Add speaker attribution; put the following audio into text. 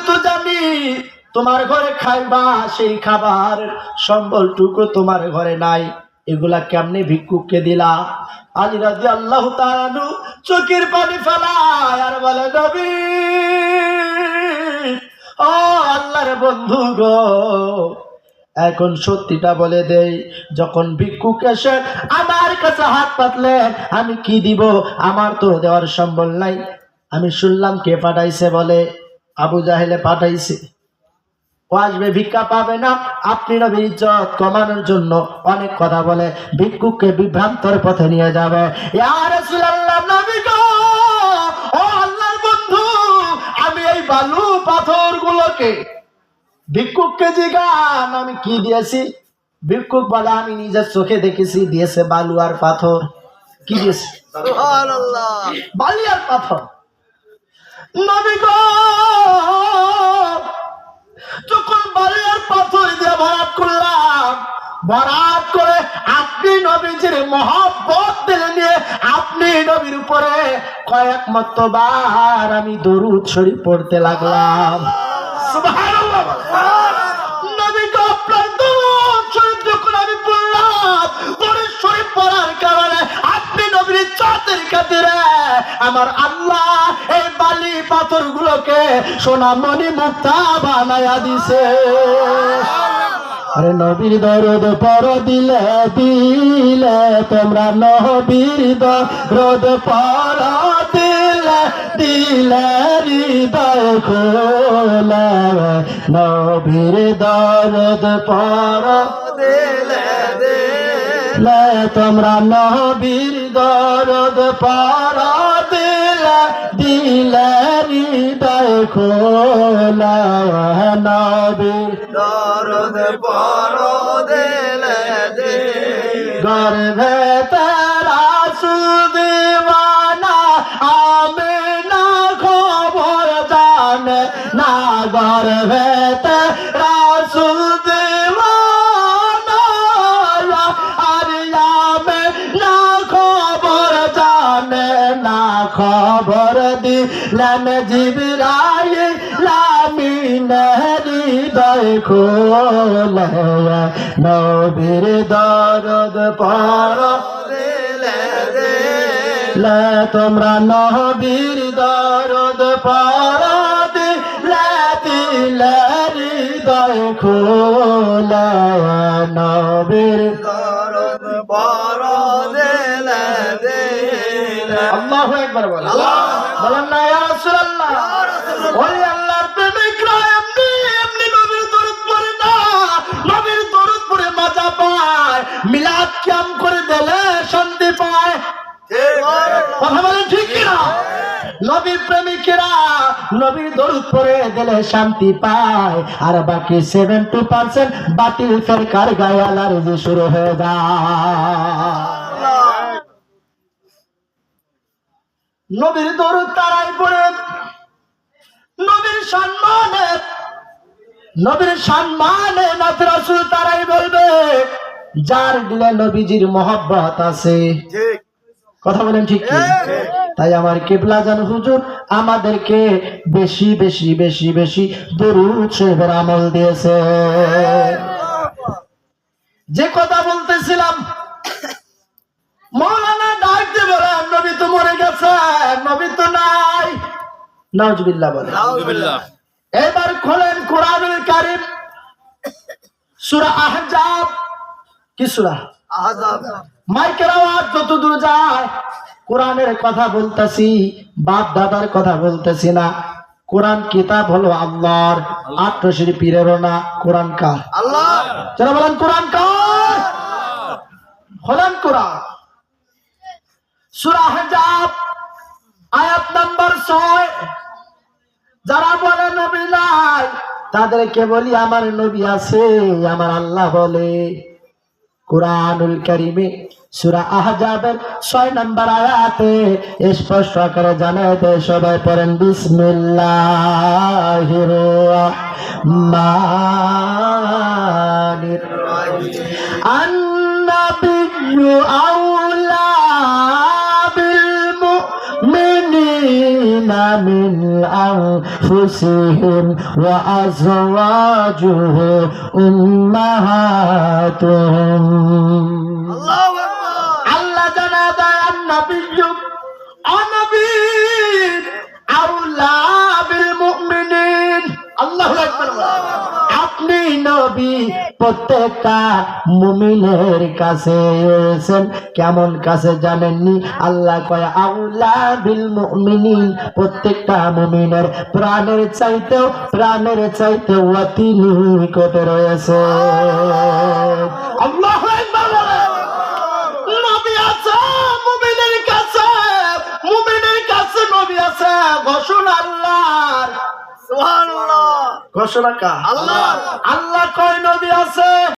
Speaker 1: তো জানি তোমার ঘরে খাইবা সেই খাবার সম্বলটুকু তোমার ঘরে নাই, এগুলা কেমনে ভিক্ষুককে দিলা? আলী রাদিয়াল্লাহু তাআলা আনহু চোখের পানি ফেলায় আর বলে, নবী ও আল্লাহর বন্ধু গো, এখন সত্যিটা বলে দেই, যখন ভিক্ষুক এসে আমার কাছে হাত পাতলেন আমি কি দিব? আমার তো দেওয়ার সম্বল নাই। আমি শুনলাম কে পাঠাইছে, বলে আবু জাহেলে পাঠাইছে। ও আসবে, ভিক্ষা পাবে না। আপনি নবীর ইজ্জত কমানোর জন্য অনেক কথা বলে ভিক্ষুককে বিভ্রান্তর পথে নিয়ে যাবে। ইয়া রাসূলুল্লাহ, নবী গো, ও আল্লাহর বন্ধু, আমি এই বালু পাথর গুলোকে ভিক্ষুককে জিজ্ঞান আমি কি দিয়েছি? ভিক্ষুক বলে, আমি নিজের চোখে দেখেছি, দিয়েছে বালু আর পাথর। কি দিয়েছে? সুবহানাল্লাহ, বালি আর পাথর। নবী গো, যখন বালি আর পাথর দিয়ে ভরাট করলাম, ভরাট করে আপনি নবীজির মহব্বত দিলে নিয়ে আপনি নবীর উপরে কয়েক মর্তবার আমি দরুদ শরীফ পড়তে লাগলাম। সুবহানাল্লাহ। নবী গো, আপনার দরুদ শরীফ যখন আমি পড়লাম, দরুদ শরীফ পড়ার কারণে আপনি নবীর ইজ্জতের খাতিরে আমার আল্লাহ এই বালি পাথর গুলোকে সোনা মণি মুক্তা বানায়া দিছে। আরে নবীর দরদ পড় দিলে দিলে তোমরা, নবীর দরদ পড় দিলে দিলে হৃদয় খোলা, নবীর দরদ পড় দিলে দিলে তোমরা, নবীর দরদ পড় দিলে দিলে হৃদয় খোলা, নবীর দরদ পড় দিলে দিলে গর্ভে তারা সুদিবানা আমিনা খবর জানে না, গর্ভে তারা সুদিবানা আর আমিনা খবর জানে না, খবর দিলেন জিবরাইল আমিন হৃদয় খোলা, নবীর দরদ পড় দিলে দিলে তোমরা, নবীর দরদ পড় দিলে দিলে হৃদয় খোলা, নবীর দরদ পড় দিলে দিলে। আল্লাহু আকবার বলেন, বলেন না ইয়া রাসূলুল্লাহ। ওই আল্লাহর প্রেমিকরা এমনি এমনি নবীর দরুদ পড়ে না, নবীর দরুদ পড়ে মজা পায়, মিলাদ কিয়াম করে দিলে শান্তি পায়। কথা বলেন ঠিক কিনা? নবীর প্রেমিকেরা নবীর দরুদ পড়ে দিলে শান্তি পায়, আর বাকি 70% বাতিল ফেরকার গায়ে আলার্জি শুরু হয়ে যায়। নবীর দরুদ তারাই পড়ে নবীর সম্মানে নাথ রাসূল তারাই বলবে যার দিলে নবীজির মহব্বত আছে। কথা বলেন ঠিক কি? তাই আমার কিবলা জান হুজুর আমাদেরকে বেশি বেশি বেশি বেশি দরুদ শরীফের আমল দিয়েছে। যে কথা বলতেছিলাম, মৌলানা ডাক দিয়ে বলেন নবী তো মরে গেছে, নবী তো নাই। নাউজুবিল্লাহ বলেন। নাউজুবিল্লাহ। এবার খোলেন কোরআনুল কারীম, সূরা আহজাব। কি সূরা? আহজাব। মাইকের আওয়াজ যতদূর যায় কোরআনের কথা বলতেছি, বাপ দাদার কথা বলতেছি না। কোরআন কিতাব হলো আল্লাহর, আত্মশ্রী পীরেরও না। কোরআন কার? আল্লাহ। যারা বলেন কোরআন কার? হলেন কোরআন। সূরা আহজাব আয়াত নাম্বার 6। যারা বলে নবী নাই তাদেরকে বলি আমার নবী আছে। আমার আল্লাহ বলে কুরআনুল কারীমে সূরা আহজাবের 6 নম্বর আয়াতে স্পষ্ট করে জানাতে, সবাই পড়েন বিসমিল্লাহির রাহমানির রাহিম। আন-নাবিয়্যু আউলা বিল মুমিনিনা من أنفسهم وأزواجه أمهاتهم আল্লাহ জানা দেয় নবী নবী আউলা বিল মুমিনিন আল্লাহু আকবার আপনি নবী প্রত্যেকটা মুমিনের কাছে এসেছেন কেমন কাছে জানেননি আল্লাহ কয় আউলা বিল মুমিনিন প্রত্যেকটা মুমিনের প্রাণের চাইতেও অতি নিকটে রয়েছে আল্লাহু আকবার নবী আছে মুমিনের কাছে নবী আছে ঘোষণা আল্লাহর সুবহানাল্লাহ ঘোষণা কা আল্লাহ কয় নবী আছে